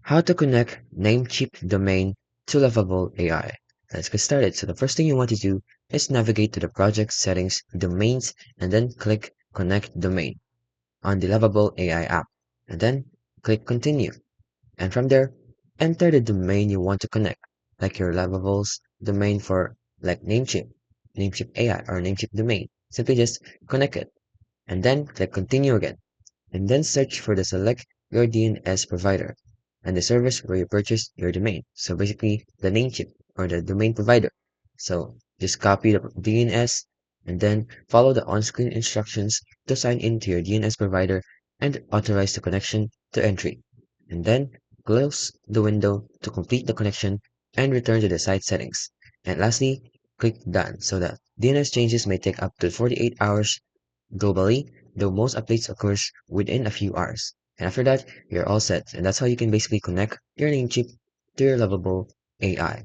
How to connect Namecheap domain to Lovable AI. Let's get started. So the first thing you want to do is navigate to the project settings, domains, and then click connect domain on the Lovable AI app. And then click continue. And from there, enter the domain you want to connect, like your Lovable's domain for like Namecheap, Namecheap AI or Namecheap domain. Simply just connect it. And then click continue again and then search for the select your DNS provider and the service where you purchased your domain. So basically the Namecheap or the domain provider. So just copy the DNS and then follow the on-screen instructions to sign in to your DNS provider and authorize the connection to entry. And then close the window to complete the connection and return to the site settings. And lastly, click done so that DNS changes may take up to 48 hours globally, though most updates occurs within a few hours. And after that, you're all set. And that's how you can basically connect your Namecheap to your Lovable AI.